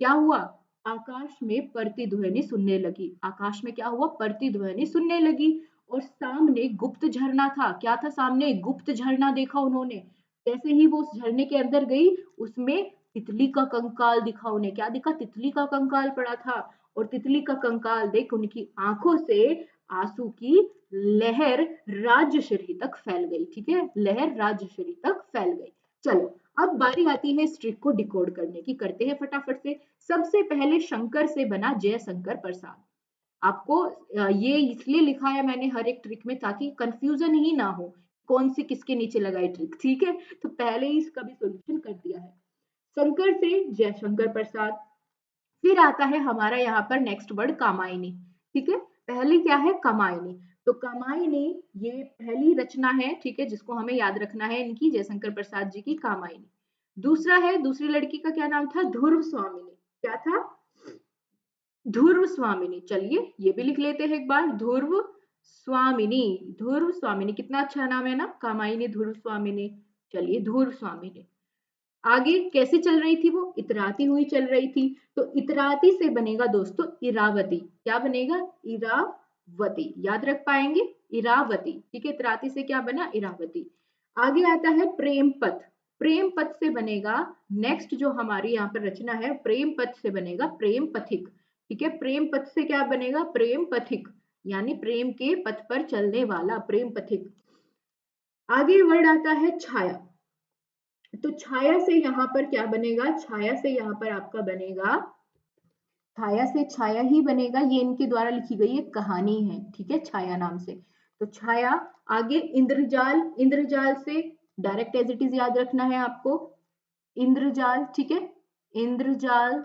क्या हुआ? आकाश में प्रतिध्वनि सुनने लगी। आकाश में क्या हुआ? प्रतिध्वनि सुनने लगी। और सामने गुप्त झरना था। क्या था सामने? गुप्त झरना देखा उन्होंने। जैसे ही वो उस झरने के अंदर गई, उसमें तितली का कंकाल दिखा उन्हें। क्या दिखा? तितली का कंकाल पड़ा था। और तितली का कंकाल देख उनकी आंखों से आंसू की लहर राज्यश्री तक फैल गई, ठीक है, लहर राज्यश्री तक फैल गई। चलो अब बारी आती है इस ट्रिक को डिकोड करने की, करते हैं फटाफट से। सबसे पहले शंकर से बना जयशंकर प्रसाद। आपको ये इसलिए लिखा है मैंने हर एक ट्रिक में ताकि कंफ्यूजन ही ना हो कौन सी किसके नीचे लगाई ट्रिक, ठीक है। तो पहले ही इसका भी सोल्यूशन कर दिया है। शंकर से जयशंकर प्रसाद। फिर आता है हमारा यहाँ पर नेक्स्ट वर्ड कामायनी, ठीक है। पहली क्या है? कामायनी। तो कामायनी ये पहली रचना है, ठीक है, जिसको हमें याद रखना है, इनकी, जयशंकर प्रसाद जी की कामायनी। दूसरा है, दूसरी लड़की का क्या नाम था? ध्रुव स्वामिनी। क्या था? ध्रुव स्वामिनी। चलिए ये भी लिख लेते हैं एक बार, ध्रुव स्वामिनी। ध्रुव स्वामिनी कितना अच्छा नाम है ना, कामायनी, ध्रुव स्वामिनी। चलिए ध्रुव स्वामिनी। आगे कैसे चल रही थी वो? इतराती हुई चल रही थी। तो इतराती से बनेगा दोस्तों इरावती। क्या बनेगा? इरावती। याद रख पाएंगे? इरावती, ठीक है। इतराती से क्या बना? इरावती। आगे आता है प्रेम पथ। प्रेम पथ से बनेगा, नेक्स्ट जो हमारी यहाँ पर रचना है, प्रेम पथ से बनेगा प्रेम पथिक, ठीक है। प्रेम पथ से क्या बनेगा? प्रेम पथिक, यानी प्रेम के पथ पर चलने वाला, प्रेम पथिक। आगे वर्ड आता है छाया। तो छाया से यहाँ पर क्या बनेगा? छाया से यहाँ पर आपका बनेगा, छाया से छाया ही बनेगा। ये इनके द्वारा लिखी गई एक कहानी है, ठीक है, छाया नाम से। तो छाया। आगे इंद्रजाल, इंद्रजाल से डायरेक्ट एज इट इज याद रखना है आपको, इंद्रजाल, ठीक है, इंद्रजाल,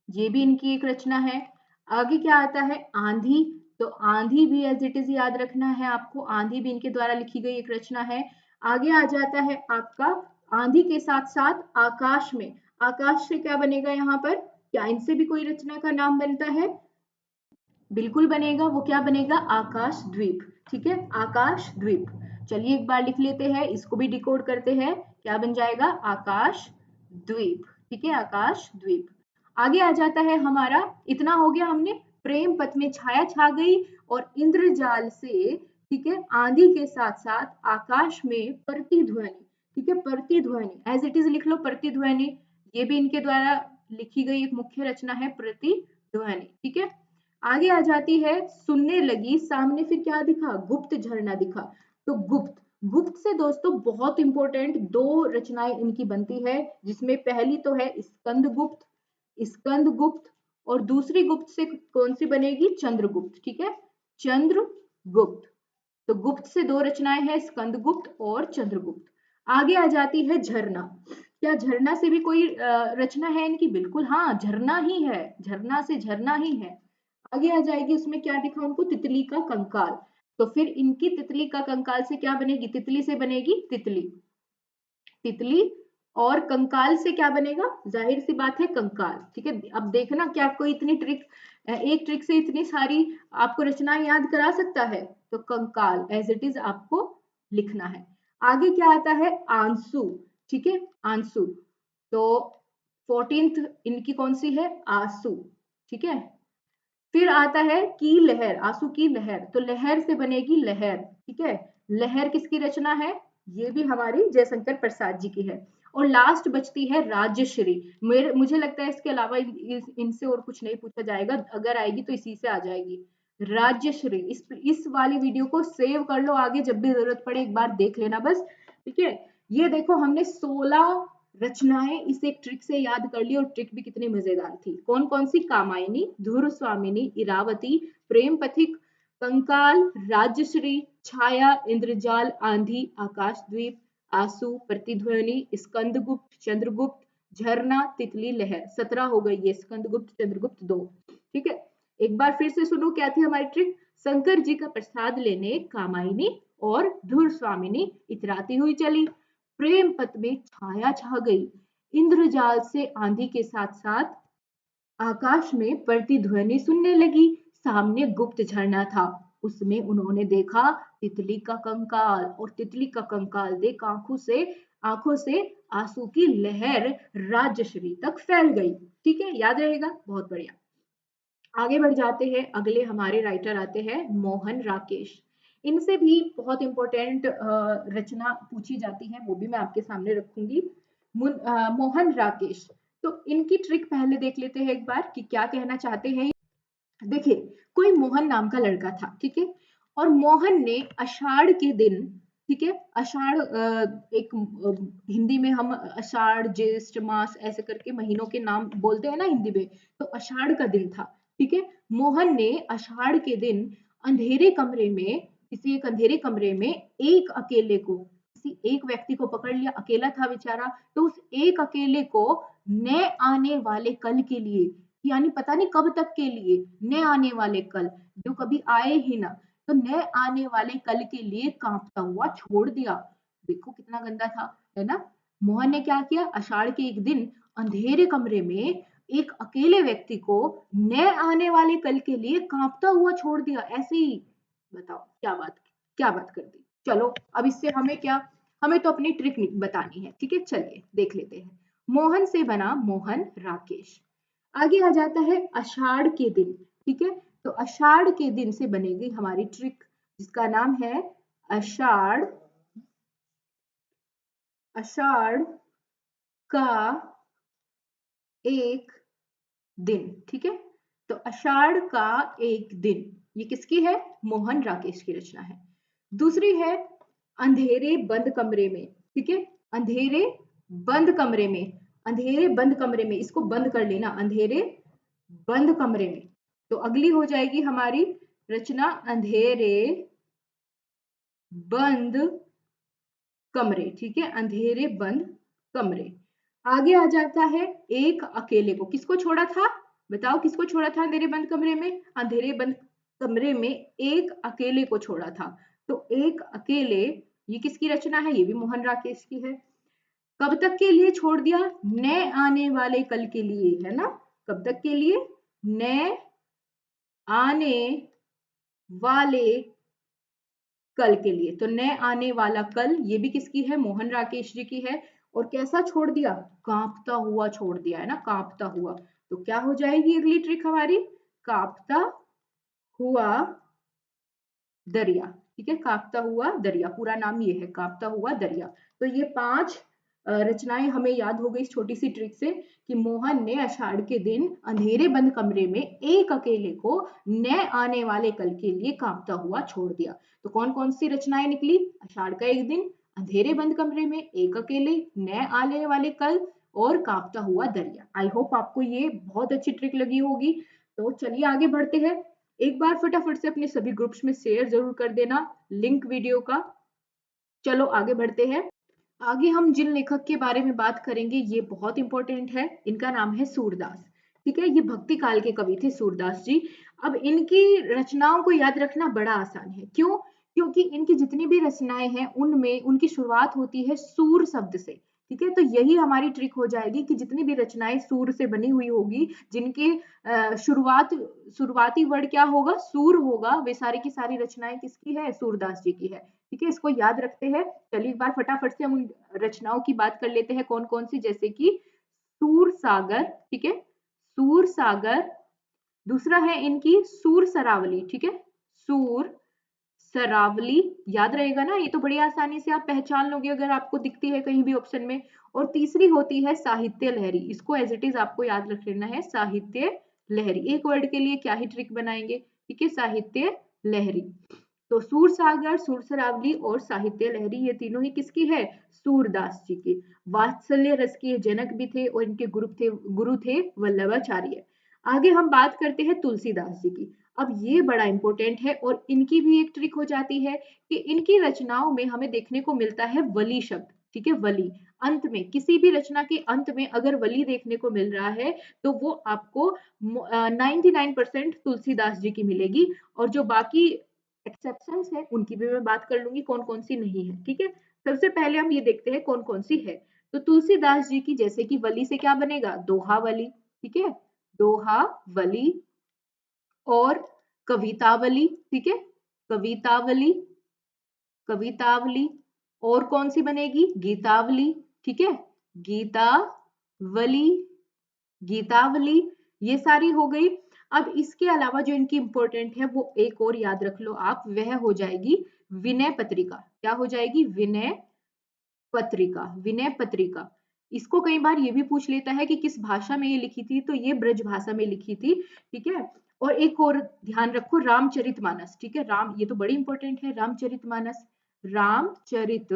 ये भी इनकी एक रचना है। आगे क्या आता है, आंधी, तो आंधी भी एज इट इज याद रखना है आपको, आंधी भी इनके द्वारा लिखी गई एक रचना है। आगे आ जाता है आपका आंधी के साथ साथ आकाश में, आकाश से क्या बनेगा यहाँ पर, क्या इनसे भी कोई रचना का नाम बनता है, बिल्कुल बनेगा, वो क्या बनेगा, आकाश द्वीप, ठीक है, आकाश द्वीप। चलिए एक बार लिख लेते हैं, इसको भी डिकोड करते हैं, क्या बन जाएगा, आकाश द्वीप, ठीक है, आकाश द्वीप। आगे आ जाता है हमारा, इतना हो गया हमने, प्रेम पथ में छाया छा गई और इंद्रजाल से, ठीक है, आंधी के साथ साथ आकाश में प्रतिध्वनि, ठीक है, प्रतिध्वनि एज इट इज लिख लो, प्रतिध्वनि, ये भी इनके द्वारा लिखी गई एक मुख्य रचना है, प्रतिध्वनि, ठीक है। आगे आ जाती है, सुनने लगी, सामने फिर क्या दिखा, गुप्त झरना दिखा। तो गुप्त, गुप्त से दोस्तों बहुत इंपॉर्टेंट दो रचनाएं इनकी बनती है, जिसमें पहली तो है स्कंदगुप्त, स्कंदगुप्त, और दूसरी गुप्त से कौन सी बनेगी, चंद्रगुप्त, ठीक है, चंद्रगुप्त। तो गुप्त से दो रचनाएं हैं, स्कंदगुप्त और चंद्रगुप्त। आगे आ जाती है झरना, क्या झरना से भी कोई रचना है इनकी, बिल्कुल हाँ, झरना ही है, झरना से झरना ही है। आगे आ जाएगी, उसमें क्या दिखा उनको, तितली का कंकाल, तो फिर इनकी तितली का कंकाल से क्या बनेगी, तितली से बनेगी तितली, तितली, और कंकाल से क्या बनेगा, जाहिर सी बात है कंकाल, ठीक है। अब देखना क्या कोई इतनी ट्रिक, एक ट्रिक से इतनी सारी आपको रचनाएं याद करा सकता है, तो कंकाल एज इट इज आपको लिखना है। आगे क्या आता है, आंसू, ठीक है, आंसू, तो 14th इनकी कौन सी है, आंसू, ठीक है। फिर आता है की लहर, आंसू की लहर, तो लहर से बनेगी लहर, ठीक है, लहर किसकी रचना है, ये भी हमारी जयशंकर प्रसाद जी की है। और लास्ट बचती है राजश्री, मुझे लगता है इसके अलावा इनसे और कुछ नहीं पूछा जाएगा, अगर आएगी तो इसी से आ जाएगी, राजश्री। इस वाली वीडियो को सेव कर लो, आगे जब भी जरूरत पड़े एक बार देख लेना बस, ठीक है। ये देखो हमने 16 रचनाएं इस एक ट्रिक से याद कर ली, और ट्रिक भी कितनी मजेदार थी, कौन कौन सी, कामायनी, धुर स्वामिनी, इरावती, प्रेम पथिक, कंकाल, राजश्री, छाया, इंद्रजाल, आंधी, आकाशद्वीप, आंसू, प्रतिध्वनि, स्कंदगुप्त, चंद्रगुप्त, झरना, तितली, लहर। 17 हो गई ये, स्कंदगुप्त चंद्रगुप्त 2, ठीक है। एक बार फिर से सुनो क्या थी हमारी ट्रिक, शंकर जी का प्रसाद लेने कामायनी और धुर स्वामिनी इतराती हुई चली, प्रेम पथ में छाया छा गई, इंद्रजाल से आंधी के साथ साथ आकाश में प्रतिध्वनि सुनने लगी, सामने गुप्त झरना था, उसमें उन्होंने देखा तितली का कंकाल, और तितली का कंकाल देख आंखों से आंसू की लहर राजश्री तक फैल गई, ठीक है, याद रहेगा, बहुत बढ़िया। आगे बढ़ जाते हैं, अगले हमारे राइटर आते हैं मोहन राकेश, इनसे भी बहुत इंपॉर्टेंट रचना पूछी जाती है, वो भी मैं आपके सामने रखूंगी। मोहन राकेश, तो इनकी ट्रिक पहले देख लेते हैं एक बार कि क्या कहना चाहते हैं। देखिए, कोई मोहन नाम का लड़का था, ठीक है, और मोहन ने आषाढ़ के दिन, ठीक है, आषाढ़ एक हिंदी में हम आषाढ़ ज्येष्ठ मास ऐसे करके महीनों के नाम बोलते हैं ना हिंदी में, तो आषाढ़ का दिन था, ठीक है। मोहन ने आषाढ़ के दिन अंधेरे कमरे में, किसी एक अंधेरे कमरे में एक अकेले को, किसी एक व्यक्ति को पकड़ लिया, अकेला था बेचारा, तो उस एक अकेले को न आने वाले कल के लिए, यानी पता नहीं कब तक के लिए, न आने वाले कल जो कभी आए ही ना, तो न आने वाले कल के लिए कांपता हुआ छोड़ दिया। देखो कितना गंदा था, है ना। मोहन ने क्या किया, आषाढ़ के एक दिन अंधेरे कमरे में एक अकेले व्यक्ति को न आने वाले कल के लिए कांपता हुआ छोड़ दिया, ऐसे ही। बताओ क्या बात कर दी। चलो अब इससे हमें क्या, हमें तो अपनी ट्रिक बतानी है, ठीक है, चलिए देख लेते हैं। मोहन से बना मोहन राकेश। आगे आ जाता है आषाढ़ के दिन, ठीक है, तो आषाढ़ के दिन से बनेगी हमारी ट्रिक, जिसका नाम है आषाढ़, आषाढ़ का एक दिन, ठीक है। तो आषाढ़ का एक दिन, ये किसकी है, मोहन राकेश की रचना है। दूसरी है अंधेरे बंद कमरे में, ठीक है, अंधेरे बंद कमरे में, अंधेरे बंद कमरे में, इसको बंद कर लेना, अंधेरे बंद कमरे में। तो अगली हो जाएगी हमारी रचना अंधेरे बंद कमरे, ठीक है, अंधेरे बंद कमरे। आगे आ जाता है एक अकेले को, किसको छोड़ा था, बताओ किसको छोड़ा था अंधेरे बंद कमरे में, अंधेरे बंद कमरे में एक अकेले को छोड़ा था। तो एक अकेले, ये किसकी रचना है, ये भी मोहन राकेश की है। कब तक के लिए छोड़ दिया, नए आने वाले कल के लिए, है ना, कब तक के लिए, नए आने वाले कल के लिए। तो नए आने वाला कल, ये भी किसकी है, मोहन राकेश जी की है। और कैसा छोड़ दिया, कांपता हुआ छोड़ दिया, है ना, कांपता हुआ। तो क्या हो जाएगी अगली ट्रिक हमारी, कांपता हुआ दरिया, ठीक है, कांपता हुआ दरिया, पूरा नाम ये है, कांपता हुआ दरिया। तो ये 5 रचनाएं हमें याद हो गई इस छोटी सी ट्रिक से, कि मोहन ने आषाढ़ के दिन अंधेरे बंद कमरे में एक अकेले को नए आने वाले कल के लिए कांपता हुआ छोड़ दिया। तो कौन कौन सी रचनाएं निकली, आषाढ़ का एक दिन, अंधेरे बंद कमरे में एक अकेले, नए आने वाले कल, और कांपता हुआ दरिया। आई होप आपको ये बहुत अच्छी ट्रिक लगी होगी। तो चलिए आगे बढ़ते हैं। एक बार फटाफट से अपने सभी ग्रुप्स में शेयर जरूर कर देना लिंक वीडियो का। चलो आगे बढ़ते हैं। आगे हम जिन लेखक के बारे में बात करेंगे ये बहुत इंपॉर्टेंट है, इनका नाम है सूरदास, ठीक है, ये भक्ति काल के कवि थे सूरदास जी। अब इनकी रचनाओं को याद रखना बड़ा आसान है, क्यों, क्योंकि इनकी जितनी भी रचनाएं हैं उनमें उनकी शुरुआत होती है सूर शब्द से, ठीक है। तो यही हमारी ट्रिक हो जाएगी कि जितनी भी रचनाएं सूर से बनी हुई होगी, जिनके शुरुआती वर्ड क्या होगा, सूर होगा, वे सारी की सारी रचनाएं किसकी है, सूरदास जी की है, ठीक है, इसको याद रखते हैं। चलिए एक बार फटाफट से हम उन रचनाओं की बात कर लेते हैं कौन कौन सी, जैसे कि सूर सागर, ठीक है, सूर सागर। दूसरा है इनकी सूर सरावली, ठीक है, सूर सरावली, याद रहेगा ना, ये तो बड़ी आसानी से आप पहचान लोगे अगर आपको दिखती है कहीं भी ऑप्शन में। और तीसरी होती है साहित्य लहरी, इसको एज इट इज आपको याद रख लेना है, साहित्य लहरी। एक वर्ड के लिए क्या ही ट्रिक बनाएंगे, ठीक है, साहित्य लहरी। तो सूर सागर, सुर सरावली और साहित्य लहरी, ये तीनों ही किसकी है, सूरदास जी की। वात्सल्य रस के जनक भी थे और इनके गुरु थे वल्लभाचार्य। आगे हम बात करते हैं तुलसीदास जी की। अब ये बड़ा इंपॉर्टेंट है और इनकी भी एक ट्रिक हो जाती है कि इनकी रचनाओं में हमें देखने को मिलता है वली शब्द, ठीक है, वली, अंत में किसी भी रचना के अंत में अगर वली देखने को मिल रहा है तो वो आपको 99% तुलसीदास जी की मिलेगी। और जो बाकी एक्सेप्शंस है उनकी भी मैं बात कर लूंगी कौन कौन सी नहीं है, ठीक है। सबसे पहले हम ये देखते हैं कौन कौन सी है। तो तुलसीदास जी की जैसे कि वली से क्या बनेगा, दोहावली, ठीक है, दोहावली। और कवितावली, ठीक है, कवितावली, कवितावली। और कौन सी बनेगी, गीतावली, ठीक है, गीतावली, गीतावली, ये सारी हो गई। अब इसके अलावा जो इनकी इंपॉर्टेंट है वो एक और याद रख लो आप, वह हो जाएगी विनय पत्रिका। क्या हो जाएगी, विनय पत्रिका, विनय पत्रिका। इसको कई बार ये भी पूछ लेता है कि किस भाषा में ये लिखी थी, तो ये ब्रज भाषा में लिखी थी, ठीक है। और एक और ध्यान रखो, रामचरितमानस, ठीक है, राम, ये तो बड़ी इंपॉर्टेंट है, रामचरितमानस, रामचरितमानस,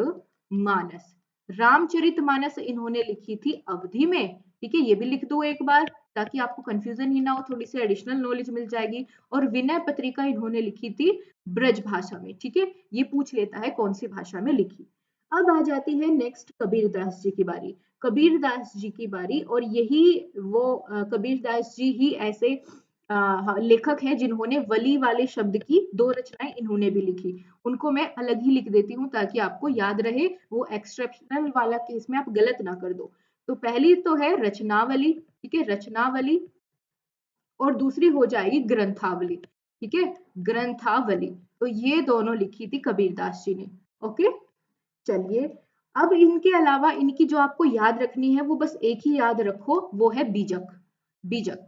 रामचरितमानस इन्होंने लिखी थी अवधि में, ठीक है, ये भी लिख दो एक बार ताकि आपको कंफ्यूजन ही ना हो, थोड़ी सी एडिशनल नॉलेज मिल जाएगी। और विनय पत्रिका इन्होंने लिखी थी ब्रज भाषा में, ठीक है, ये पूछ लेता है कौन सी भाषा में लिखी। अब आ जाती है नेक्स्ट कबीरदास जी की बारी, कबीरदास जी की बारी। और यही वो कबीरदास जी ही ऐसे लेखक हैं जिन्होंने वली वाले शब्द की 2 रचनाएं इन्होंने भी लिखी। उनको मैं अलग ही लिख देती हूँ ताकि आपको याद रहे, वो एक्सेप्शनल वाला केस में आप गलत ना कर दो। तो पहली तो है रचनावली, ठीक है, रचनावली। और दूसरी हो जाएगी ग्रंथावली, ठीक है, ग्रंथावली। तो ये दोनों लिखी थी कबीरदास जी ने। ओके, चलिए अब इनके अलावा इनकी जो आपको याद रखनी है वो बस एक ही याद रखो, वो है बीजक, बीजक,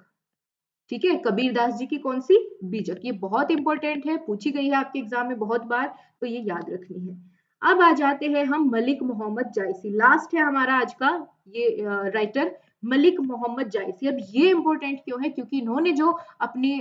ठीक है, कबीरदास जी की कौन सी, बीजक। ये बहुत इंपॉर्टेंट है, पूछी गई है आपके एग्जाम में बहुत बार, तो ये याद रखनी है। अब आ जाते हैं हम मलिक मोहम्मद जायसी, लास्ट है हमारा आज का ये राइटर, मलिक मोहम्मद जायसी। अब ये इंपॉर्टेंट क्यों है, क्योंकि इन्होंने जो अपनी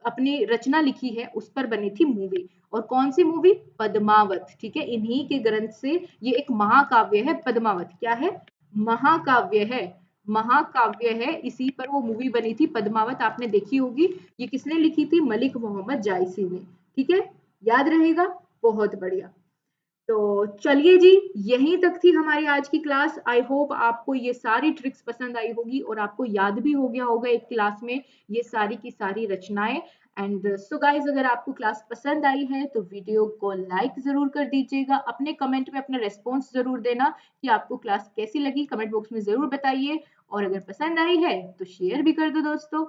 अपनी रचना लिखी है उस पर बनी थी मूवी। और कौन सी मूवी, पद्मावत, ठीक है, इन्हीं के ग्रंथ से ये एक महाकाव्य है पद्मावत, क्या है, महाकाव्य है, महाकाव्य है, इसी पर वो मूवी बनी थी पद्मावत, आपने देखी होगी। ये किसने लिखी थी, मलिक मोहम्मद जायसी ने, ठीक है, याद रहेगा। बहुत बढ़िया। तो चलिए जी, यहीं तक थी हमारी आज की क्लास। आई होप आपको ये सारी ट्रिक्स पसंद आई होगी और आपको याद भी हो गया होगा एक क्लास में ये सारी की सारी रचनाएं। एंड सो गाइज, अगर आपको क्लास पसंद आई है तो वीडियो को लाइक जरूर कर दीजिएगा। अपने कमेंट में अपना रेस्पॉन्स जरूर देना कि आपको क्लास कैसी लगी, कमेंट बॉक्स में जरूर बताइए। और अगर पसंद आई है तो शेयर भी कर दो दोस्तों।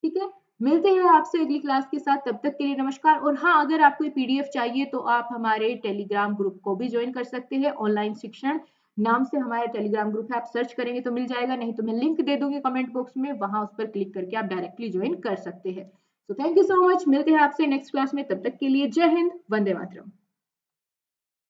ठीक है, मिलते हैं आपसे अगली क्लास के साथ, तब तक के लिए नमस्कार। और हाँ, अगर आपको ये पीडीएफ चाहिए तो आप हमारे टेलीग्राम ग्रुप को भी ज्वाइन कर सकते हैं। ऑनलाइन शिक्षण नाम से हमारा टेलीग्राम ग्रुप है, आप सर्च करेंगे तो मिल जाएगा, नहीं तो मैं लिंक दे दूंगी कमेंट बॉक्स में, वहां उस पर क्लिक करके आप डायरेक्टली ज्वाइन कर सकते हैं। तो थैंक यू सो मच, मिलते हैं आपसे नेक्स्ट क्लास में, तब तक के लिए जय हिंद, वंदे मातरम।